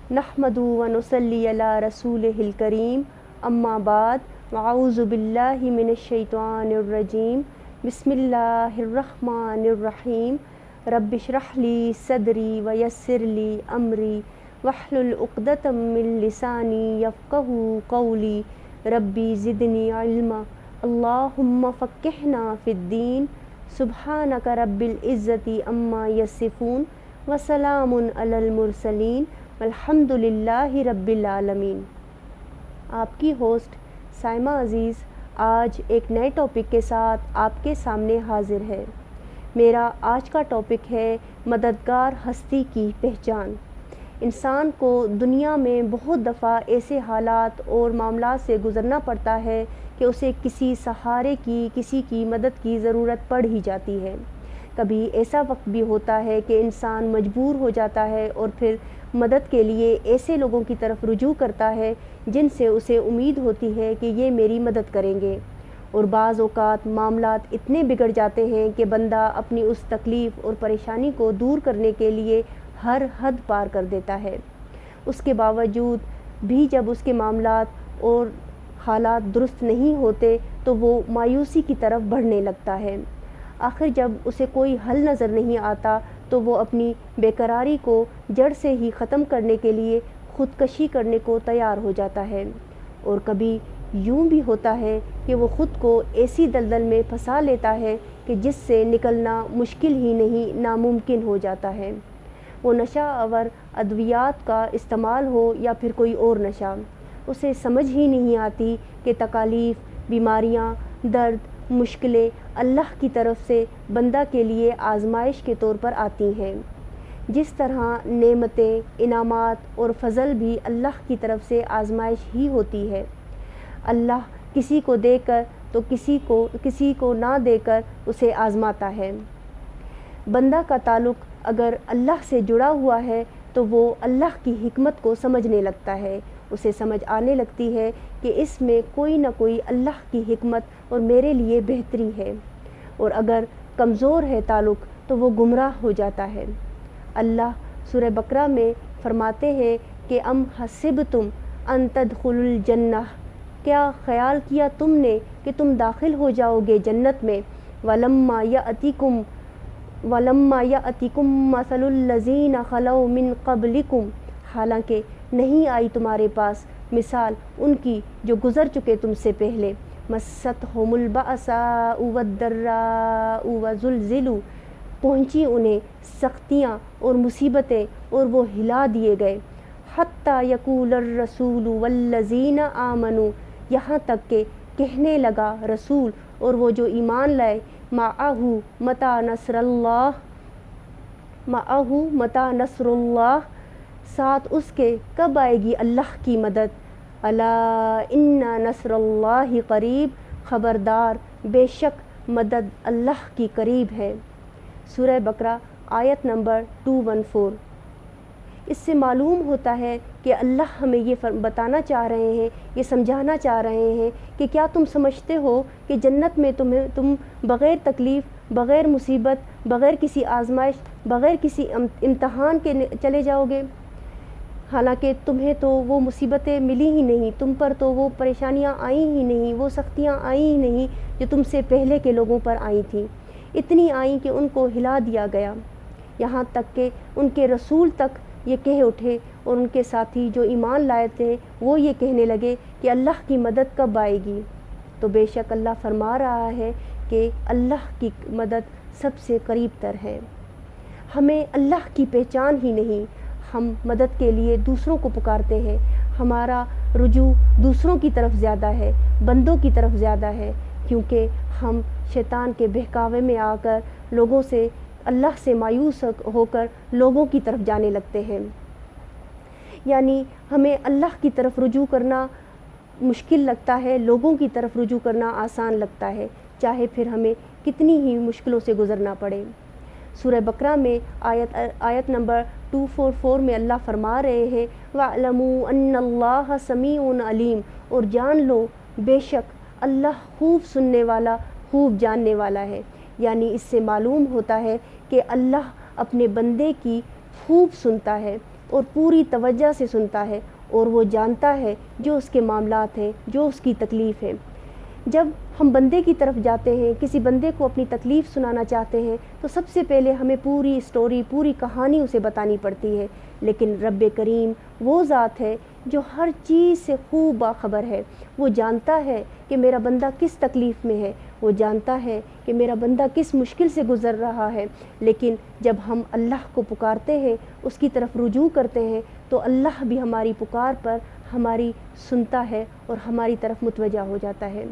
نحمدہ و نصلی علی رسولہ الکریم، اما بعد، اعوذ باللہ من الشیطان الرجیم، بسم اللہ الرحمن الرحیم، رب اشرح لی صدری ویسر لی امری واحلل عقدۃ من لسانی یفقہوا قولی، ربی زدنی علما، اللہم فقہنا فی الدین، سبحانک رب العزت عما یصفون وسلام علی المرسلین الحمد للہ رب العالمین۔ آپ کی ہوسٹ سائمہ عزیز آج ایک نئے ٹاپک کے ساتھ آپ کے سامنے حاضر ہے۔ میرا آج کا ٹاپک ہے مددگار ہستی کی پہچان۔ انسان کو دنیا میں بہت دفعہ ایسے حالات اور معاملات سے گزرنا پڑتا ہے کہ اسے کسی سہارے کی، کسی کی مدد کی ضرورت پڑ ہی جاتی ہے۔ کبھی ایسا وقت بھی ہوتا ہے کہ انسان مجبور ہو جاتا ہے اور پھر مدد کے لیے ایسے لوگوں کی طرف رجوع کرتا ہے جن سے اسے امید ہوتی ہے کہ یہ میری مدد کریں گے، اور بعض اوقات معاملات اتنے بگڑ جاتے ہیں کہ بندہ اپنی اس تکلیف اور پریشانی کو دور کرنے کے لیے ہر حد پار کر دیتا ہے۔ اس کے باوجود بھی جب اس کے معاملات اور حالات درست نہیں ہوتے تو وہ مایوسی کی طرف بڑھنے لگتا ہے۔ آخر جب اسے کوئی حل نظر نہیں آتا تو وہ اپنی بے قراری کو جڑ سے ہی ختم کرنے کے لیے خودکشی کرنے کو تیار ہو جاتا ہے، اور کبھی یوں بھی ہوتا ہے کہ وہ خود کو ایسی دلدل میں پھنسا لیتا ہے کہ جس سے نکلنا مشکل ہی نہیں، ناممکن ہو جاتا ہے۔ وہ نشہ آور ادویات کا استعمال ہو یا پھر کوئی اور نشہ، اسے سمجھ ہی نہیں آتی کہ تکالیف، بیماریاں، درد، مشکلیں اللہ کی طرف سے بندہ کے لیے آزمائش کے طور پر آتی ہیں۔ جس طرح نعمتیں، انعامات اور فضل بھی اللہ کی طرف سے آزمائش ہی ہوتی ہے۔ اللہ کسی کو دے کر تو کسی کو نہ دے کر اسے آزماتا ہے۔ بندہ کا تعلق اگر اللہ سے جڑا ہوا ہے تو وہ اللہ کی حکمت کو سمجھنے لگتا ہے، اسے سمجھ آنے لگتی ہے کہ اس میں کوئی نہ کوئی اللہ کی حکمت اور میرے لیے بہتری ہے، اور اگر کمزور ہے تعلق تو وہ گمراہ ہو جاتا ہے۔ اللہ سورہ بقرہ میں فرماتے ہیں کہ ام حسبتم ان تدخلوا الجنہ، کیا خیال کیا تم نے کہ تم داخل ہو جاؤ گے جنت میں، ولما یأتکم مثل الذین خلوا من قبلکم، حالانکہ نہیں آئی تمہارے پاس مثال ان کی جو گزر چکے تم سے پہلے، مستہم البأساء والضراء وزلزلوا، پہنچی انہیں سختیاں اور مصیبتیں اور وہ ہلا دیے گئے، حتی یقول الرسول والذین آمنوا، یہاں تک کہ کہنے لگا رسول اور وہ جو ایمان لائے، معہ متی نصر اللہ، ساتھ اس کے کب آئے گی اللہ کی مدد، الا ان نصر اللہ قریب، خبردار بے شک مدد اللہ کی قریب ہے۔ سورہ بقرہ آیت نمبر 214۔ اس سے معلوم ہوتا ہے کہ اللہ ہمیں یہ بتانا چاہ رہے ہیں، یہ سمجھانا چاہ رہے ہیں کہ کیا تم سمجھتے ہو کہ جنت میں تم بغیر تکلیف، بغیر مصیبت، بغیر کسی آزمائش، بغیر کسی امتحان کے چلے جاؤ گے؟ حالانکہ تمہیں تو وہ مصیبتیں ملی ہی نہیں، تم پر تو وہ پریشانیاں آئیں ہی نہیں، وہ سختیاں آئیں ہی نہیں جو تم سے پہلے کے لوگوں پر آئی تھیں، اتنی آئیں کہ ان کو ہلا دیا گیا، یہاں تک کہ ان کے رسول تک یہ کہہ اٹھے اور ان کے ساتھی جو ایمان لائے تھے وہ یہ کہنے لگے کہ اللہ کی مدد کب آئے گی۔ تو بے شک اللہ فرما رہا ہے کہ اللہ کی مدد سب سے قریب تر ہے۔ ہمیں اللہ کی پہچان ہی نہیں، ہم مدد کے لیے دوسروں کو پکارتے ہیں، ہمارا رجوع دوسروں کی طرف زیادہ ہے، بندوں کی طرف زیادہ ہے، کیونکہ ہم شیطان کے بہکاوے میں آ کر لوگوں سے، اللہ سے مایوس ہو کر لوگوں کی طرف جانے لگتے ہیں۔ یعنی ہمیں اللہ کی طرف رجوع کرنا مشکل لگتا ہے، لوگوں کی طرف رجوع کرنا آسان لگتا ہے، چاہے پھر ہمیں کتنی ہی مشکلوں سے گزرنا پڑے۔ سورہ بقرہ میں آیت نمبر 244 میں اللہ فرما رہے ہیں وَاعْلَمُوا أَنَّ اللَّهَ سَمِيعٌ عَلِيمٌ، اور جان لو بے شک اللہ خوب سننے والا، خوب جاننے والا ہے۔ یعنی اس سے معلوم ہوتا ہے کہ اللہ اپنے بندے کی خوب سنتا ہے، اور پوری توجہ سے سنتا ہے، اور وہ جانتا ہے جو اس کے معاملات ہیں، جو اس کی تکلیف ہے۔ جب ہم بندے کی طرف جاتے ہیں، کسی بندے کو اپنی تکلیف سنانا چاہتے ہیں، تو سب سے پہلے ہمیں پوری اسٹوری، پوری کہانی اسے بتانی پڑتی ہے۔ لیکن رب کریم وہ ذات ہے جو ہر چیز سے خوب باخبر ہے۔ وہ جانتا ہے کہ میرا بندہ کس تکلیف میں ہے، وہ جانتا ہے کہ میرا بندہ کس مشکل سے گزر رہا ہے۔ لیکن جب ہم اللہ کو پکارتے ہیں، اس کی طرف رجوع کرتے ہیں، تو اللہ بھی ہماری پکار پر ہماری سنتا ہے اور ہماری طرف متوجہ ہو جاتا ہے۔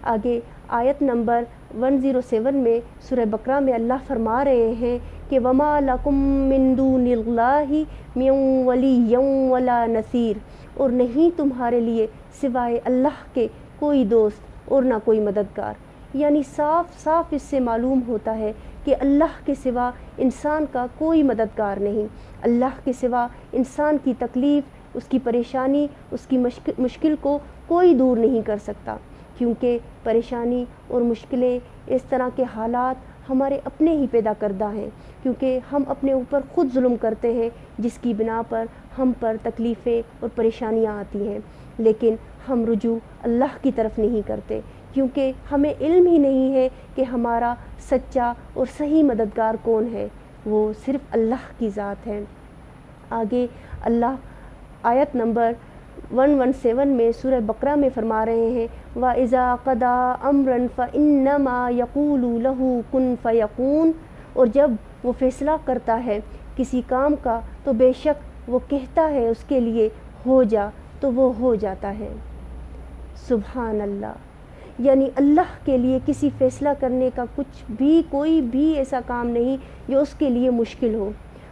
آگے آیت نمبر 107 میں سورہ بقرہ میں اللہ فرما رہے ہیں کہ وَمَا لَكُم مِّن دُونِ اللَّهِ مِن وَلِيٍّ وَلَا نَصِيرٍ، اور نہیں تمہارے لیے سوائے اللہ کے کوئی دوست اور نہ کوئی مددگار۔ یعنی صاف صاف اس سے معلوم ہوتا ہے کہ اللہ کے سوا انسان کا کوئی مددگار نہیں۔ اللہ کے سوا انسان کی تکلیف، اس کی پریشانی، اس کی مشکل کو کوئی دور نہیں کر سکتا، کیونکہ پریشانی اور مشکلیں، اس طرح کے حالات ہمارے اپنے ہی پیدا کردہ ہیں، کیونکہ ہم اپنے اوپر خود ظلم کرتے ہیں، جس کی بنا پر ہم پر تکلیفیں اور پریشانیاں آتی ہیں۔ لیکن ہم رجوع اللہ کی طرف نہیں کرتے، کیونکہ ہمیں علم ہی نہیں ہے کہ ہمارا سچا اور صحیح مددگار کون ہے، وہ صرف اللہ کی ذات ہے۔ آگے اللہ آیت نمبر 117 میں سورہ بقرہ میں فرما رہے ہیں وَإِذَا قَضَىٰ أَمْرًا فَإِنَّمَا يَقُولُ لَهُ كُن فَيَكُونُ، اور جب وہ فیصلہ کرتا ہے کسی کام کا تو بے شک وہ کہتا ہے اس کے لیے ہو جا، تو وہ ہو جاتا ہے۔ سبحان اللہ، یعنی اللہ کے لیے کسی فیصلہ کرنے کا کچھ بھی، کوئی بھی ایسا کام نہیں جو اس کے لیے مشکل ہو۔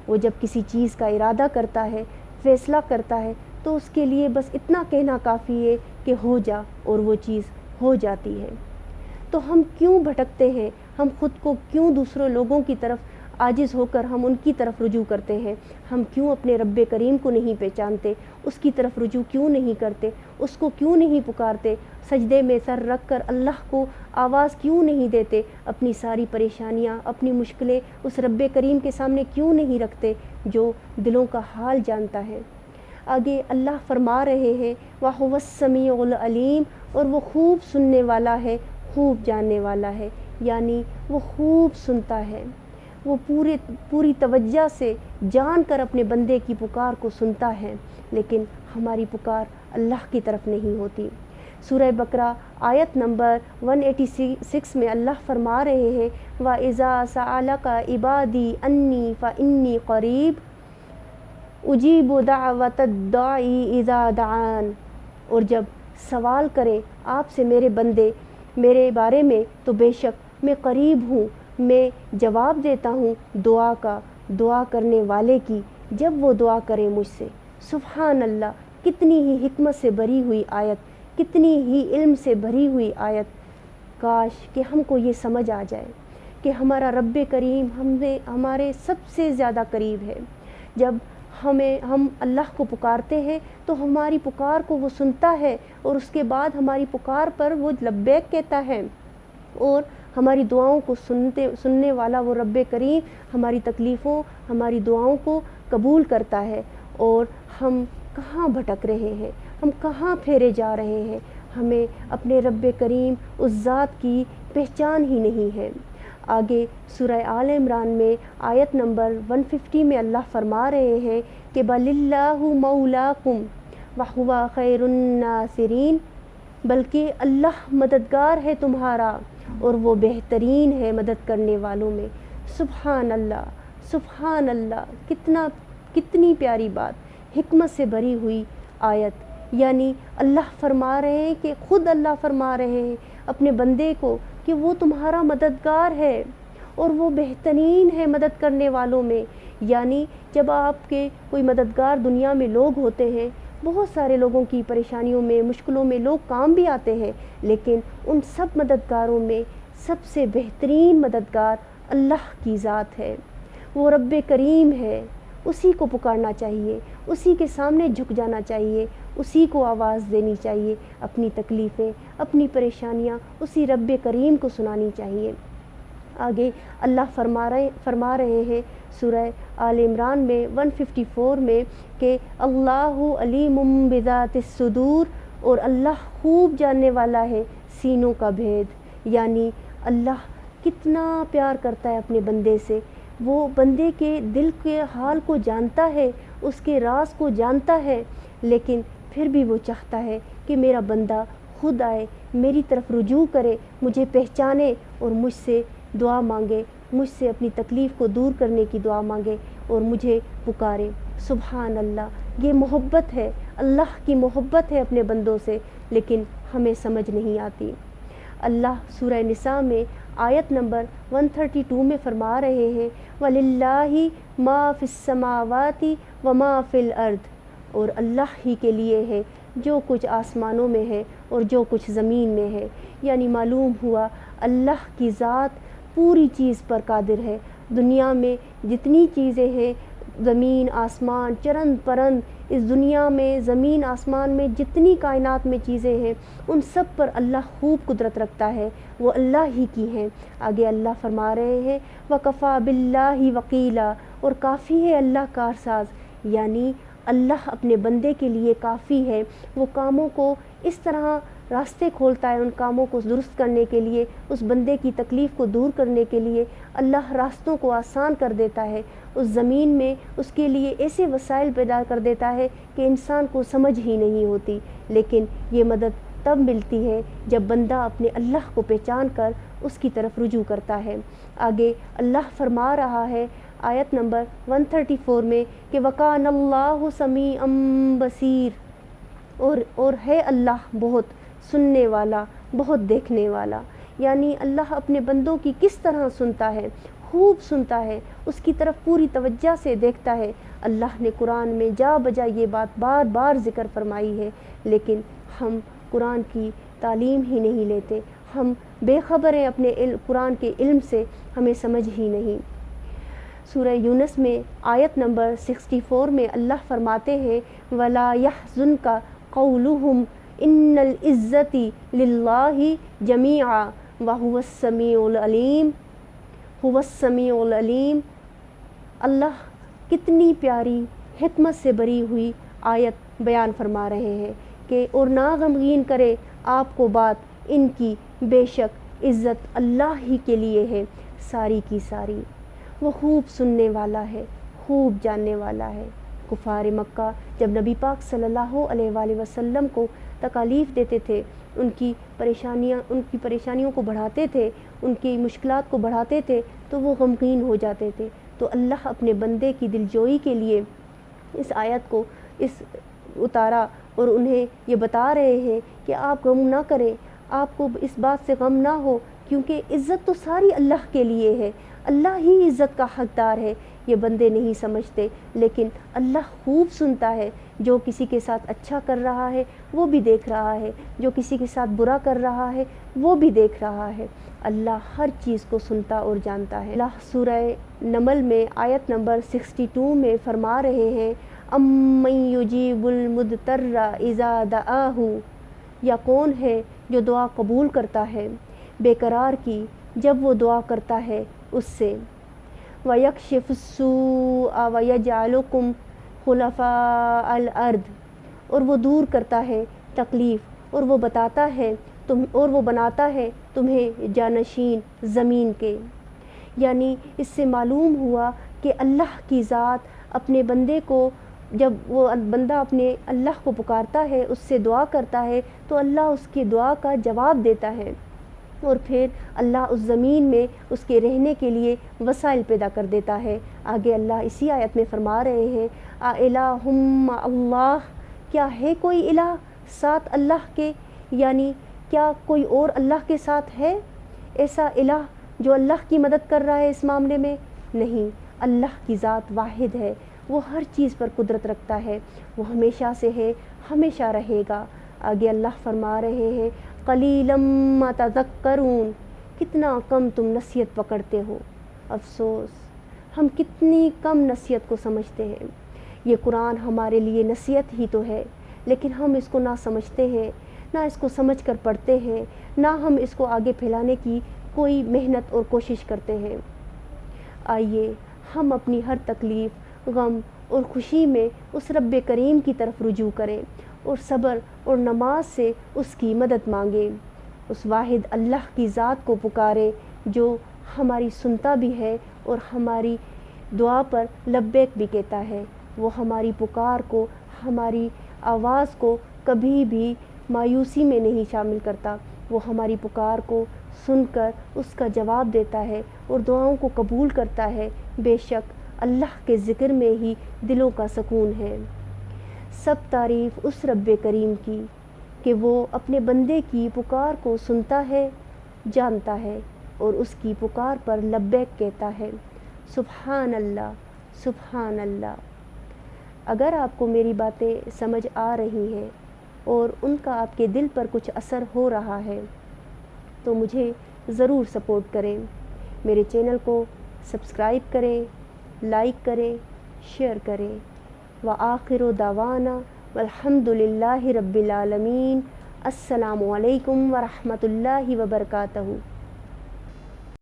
وہ جب کسی چیز کا ارادہ کرتا ہے، فیصلہ کرتا ہے، تو اس کے لیے بس اتنا کہنا کافی ہے کہ ہو جا، اور وہ چیز ہو جاتی ہے۔ تو ہم کیوں بھٹکتے ہیں؟ ہم خود کو کیوں دوسروں لوگوں کی طرف عاجز ہو کر ہم ان کی طرف رجوع کرتے ہیں؟ ہم کیوں اپنے رب کریم کو نہیں پہچانتے؟ اس کی طرف رجوع کیوں نہیں کرتے؟ اس کو کیوں نہیں پکارتے؟ سجدے میں سر رکھ کر اللہ کو آواز کیوں نہیں دیتے؟ اپنی ساری پریشانیاں، اپنی مشکلیں اس رب کریم کے سامنے کیوں نہیں رکھتے جو دلوں کا حال جانتا ہے؟ آگے اللہ فرما رہے ہیں وَهُوَ السَّمِيعُ الْعَلِيمُ، اور وہ خوب سننے والا ہے، خوب جاننے والا ہے، یعنی وہ خوب سنتا ہے، وہ پوری توجہ سے جان کر اپنے بندے کی پکار کو سنتا ہے، لیکن ہماری پکار اللہ کی طرف نہیں ہوتی۔ سورہ بقرہ آیت نمبر 186 میں اللہ فرما رہے ہیں وَإِذَا سَأَلَكَ عِبَادِي أَنِّي فَإِنِّي قَرِيبٌ اجیب دعوت الداعی اذا دعان، اور جب سوال کریں آپ سے میرے بندے میرے بارے میں، تو بے شک میں قریب ہوں، میں جواب دیتا ہوں دعا کا، دعا کرنے والے کی جب وہ دعا کرے مجھ سے۔ سبحان اللہ، کتنی ہی حکمت سے بھری ہوئی آیت، کتنی ہی علم سے بھری ہوئی آیت۔ کاش کہ ہم کو یہ سمجھ آ جائے کہ ہمارا رب کریم ہمارے سب سے زیادہ قریب ہے۔ جب ہم اللہ کو پکارتے ہیں تو ہماری پکار کو وہ سنتا ہے، اور اس کے بعد ہماری پکار پر وہ لبیک کہتا ہے، اور ہماری دعاؤں کو سننے والا وہ رب کریم ہماری تکلیفوں، ہماری دعاؤں کو قبول کرتا ہے۔ اور ہم کہاں بھٹک رہے ہیں، ہم کہاں پھیرے جا رہے ہیں؟ ہمیں اپنے رب کریم اس ذات کی پہچان ہی نہیں ہے۔ آگے سورہ آل عمران میں آیت نمبر 150 میں اللہ فرما رہے ہیں کہ بَلِ اللَّهُ مَوْلَاكُمْ وَهُوَ خَيْرُ النَّاصِرِينَ، بلکہ اللہ مددگار ہے تمہارا، اور وہ بہترین ہے مدد کرنے والوں میں۔ سبحان اللہ، سبحان اللہ، کتنی پیاری بات، حکمت سے بھری ہوئی آیت۔ یعنی اللہ فرما رہے ہیں کہ خود اللہ فرما رہے ہیں اپنے بندے کو کہ وہ تمہارا مددگار ہے، اور وہ بہترین ہے مدد کرنے والوں میں۔ یعنی جب آپ کے کوئی مددگار دنیا میں لوگ ہوتے ہیں، بہت سارے لوگوں کی پریشانیوں میں، مشکلوں میں لوگ کام بھی آتے ہیں، لیکن ان سب مددگاروں میں سب سے بہترین مددگار اللہ کی ذات ہے، وہ رب کریم ہے۔ اسی کو پکارنا چاہیے، اسی کے سامنے جھک جانا چاہیے، اسی کو آواز دینی چاہیے، اپنی تکلیفیں، اپنی پریشانیاں اسی رب کریم کو سنانی چاہیے۔ آگے اللہ فرما رہے ہیں سورہ آل عمران میں 154 میں کہ اللہ علیم بذات الصدور، اور اللہ خوب جاننے والا ہے سینوں کا بھید، یعنی اللہ کتنا پیار کرتا ہے اپنے بندے سے، وہ بندے کے دل کے حال کو جانتا ہے، اس کے راز کو جانتا ہے، لیکن پھر بھی وہ چاہتا ہے کہ میرا بندہ خود آئے، میری طرف رجوع کرے، مجھے پہچانے اور مجھ سے دعا مانگے، مجھ سے اپنی تکلیف کو دور کرنے کی دعا مانگے اور مجھے پکارے۔ سبحان اللہ، یہ محبت ہے، اللہ کی محبت ہے اپنے بندوں سے، لیکن ہمیں سمجھ نہیں آتی۔ اللہ سورہ نساء میں آیت نمبر 132 میں فرما رہے ہیں وَلِلَّهِ مَا فِي السَّمَاوَاتِ وَمَا فِي الْأَرْضِ، اور اللہ ہی کے لیے ہے جو کچھ آسمانوں میں ہے اور جو کچھ زمین میں ہے، یعنی معلوم ہوا اللہ کی ذات پوری چیز پر قادر ہے۔ دنیا میں جتنی چیزیں ہیں، زمین آسمان چرند پرند، اس دنیا میں زمین آسمان میں جتنی کائنات میں چیزیں ہیں، ان سب پر اللہ خوب قدرت رکھتا ہے، وہ اللہ ہی کی ہیں۔ آگے اللہ فرما رہے ہیں وَكَفَى بِاللَّهِ وَكِيلًا، اور کافی ہے اللہ کارساز، یعنی اللہ اپنے بندے کے لیے کافی ہے، وہ کاموں کو اس طرح راستے کھولتا ہے، ان کاموں کو درست کرنے کے لیے، اس بندے کی تکلیف کو دور کرنے کے لیے اللہ راستوں کو آسان کر دیتا ہے، اس زمین میں اس کے لیے ایسے وسائل پیدا کر دیتا ہے کہ انسان کو سمجھ ہی نہیں ہوتی، لیکن یہ مدد تب ملتی ہے جب بندہ اپنے اللہ کو پہچان کر اس کی طرف رجوع کرتا ہے۔ آگے اللہ فرما رہا ہے آیت نمبر 134 میں کہ وَكَانَ اللَّهُ سَمِيعًا بَصِيرًا، اور ہے اللہ بہت سننے والا، بہت دیکھنے والا، یعنی اللہ اپنے بندوں کی کس طرح سنتا ہے، خوب سنتا ہے، اس کی طرف پوری توجہ سے دیکھتا ہے۔ اللہ نے قرآن میں جا بجا یہ بات بار بار ذکر فرمائی ہے، لیکن ہم قرآن کی تعلیم ہی نہیں لیتے، ہم بے خبر ہیں اپنے قرآن کے علم سے، ہمیں سمجھ ہی نہیں۔ سورہ یونس میں آیت نمبر 64 میں اللہ فرماتے ہیں وَلَا يَحْزُنْكَ قَوْلُهُمْ إِنَّ الْعِزَّةِ لِلَّهِ جَمِيعًا وَهُوَ السَّمِيعُ الْعَلِيمُ۔ هُوَ السَّمِيعُ الْعَلِيمُ، اللہ کتنی پیاری حکمت سے بھری ہوئی آیت بیان فرما رہے ہیں کہ اور نہ غمگین کرے آپ کو بات ان کی، بے شک عزت اللہ ہی کے لیے ہے ساری کی ساری، وہ خوب سننے والا ہے، خوب جاننے والا ہے۔ کفار مکہ جب نبی پاک صلی اللہ علیہ وآلہ وسلم کو تکالیف دیتے تھے، ان کی پریشانیوں کو بڑھاتے تھے، ان کی مشکلات کو بڑھاتے تھے، تو وہ غمگین ہو جاتے تھے، تو اللہ اپنے بندے کی دلجوئی کے لیے اس آیت کو اتارا اور انہیں یہ بتا رہے ہیں کہ آپ غم نہ کریں، آپ کو اس بات سے غم نہ ہو، کیونکہ عزت تو ساری اللہ کے لیے ہے، اللہ ہی عزت کا حقدار ہے۔ یہ بندے نہیں سمجھتے، لیکن اللہ خوب سنتا ہے، جو کسی کے ساتھ اچھا کر رہا ہے وہ بھی دیکھ رہا ہے، جو کسی کے ساتھ برا کر رہا ہے وہ بھی دیکھ رہا ہے، اللہ ہر چیز کو سنتا اور جانتا ہے۔ اللہ سورہ نمل میں آیت نمبر 62 میں فرما رہے ہیں اَمَّن يُجِيبُ الْمُضْطَرَّ إِذَا دَعَاهُ، یا کون ہے جو دعا قبول کرتا ہے بے قرار کی جب وہ دعا کرتا ہے اس سے، وَيَكْشِفُ السُّوءَ وَيَجْعَلُكُمْ خُلَفَاءَ الْأَرْضِ، اور وہ دور کرتا ہے تکلیف، اور وہ بناتا ہے تمہیں جانشین زمین کے۔ یعنی اس سے معلوم ہوا کہ اللہ کی ذات اپنے بندے کو، جب وہ بندہ اپنے اللہ کو پکارتا ہے، اس سے دعا کرتا ہے، تو اللہ اس کی دعا کا جواب دیتا ہے، اور پھر اللہ اس زمین میں اس کے رہنے کے لیے وسائل پیدا کر دیتا ہے۔ آگے اللہ اسی آیت میں فرما رہے ہیں اَإِلَٰهٌ مَّعَ اللَّهِ، کیا ہے کوئی الہ ساتھ اللہ کے، یعنی کیا کوئی اور اللہ کے ساتھ ہے ایسا الہ جو اللہ کی مدد کر رہا ہے اس معاملے میں؟ نہیں، اللہ کی ذات واحد ہے، وہ ہر چیز پر قدرت رکھتا ہے، وہ ہمیشہ سے ہے، ہمیشہ رہے گا۔ آگے اللہ فرما رہے ہیں قلیلاً ما تذکرون، کتنا کم تم نصیحت پکڑتے ہو، افسوس ہم کتنی کم نصیحت کو سمجھتے ہیں۔ یہ قرآن ہمارے لیے نصیحت ہی تو ہے، لیکن ہم اس کو نہ سمجھتے ہیں، نہ اس کو سمجھ کر پڑھتے ہیں، نہ ہم اس کو آگے پھیلانے کی کوئی محنت اور کوشش کرتے ہیں۔ آئیے ہم اپنی ہر تکلیف، غم اور خوشی میں اس رب کریم کی طرف رجوع کریں اور صبر اور نماز سے اس کی مدد مانگیں، اس واحد اللہ کی ذات کو پکاریں جو ہماری سنتا بھی ہے اور ہماری دعا پر لبیک بھی کہتا ہے۔ وہ ہماری پکار کو، ہماری آواز کو کبھی بھی مایوسی میں نہیں شامل کرتا۔ وہ ہماری پکار کو سن کر اس کا جواب دیتا ہے اور دعاؤں کو قبول کرتا ہے۔ بے شک اللہ کے ذکر میں ہی دلوں کا سکون ہے۔ سب تعریف اس رب کریم کی کہ وہ اپنے بندے کی پکار کو سنتا ہے، جانتا ہے اور اس کی پکار پر لبیک کہتا ہے۔ سبحان اللہ، سبحان اللہ۔ اگر آپ کو میری باتیں سمجھ آ رہی ہیں اور ان کا آپ کے دل پر کچھ اثر ہو رہا ہے تو مجھے ضرور سپورٹ کریں، میرے چینل کو سبسکرائب کریں، لائک کریں، شیئر کریں۔ وآخر دعوانا والحمد للہ رب العالمین۔ السلام علیکم ورحمۃ اللہ وبرکاتہ۔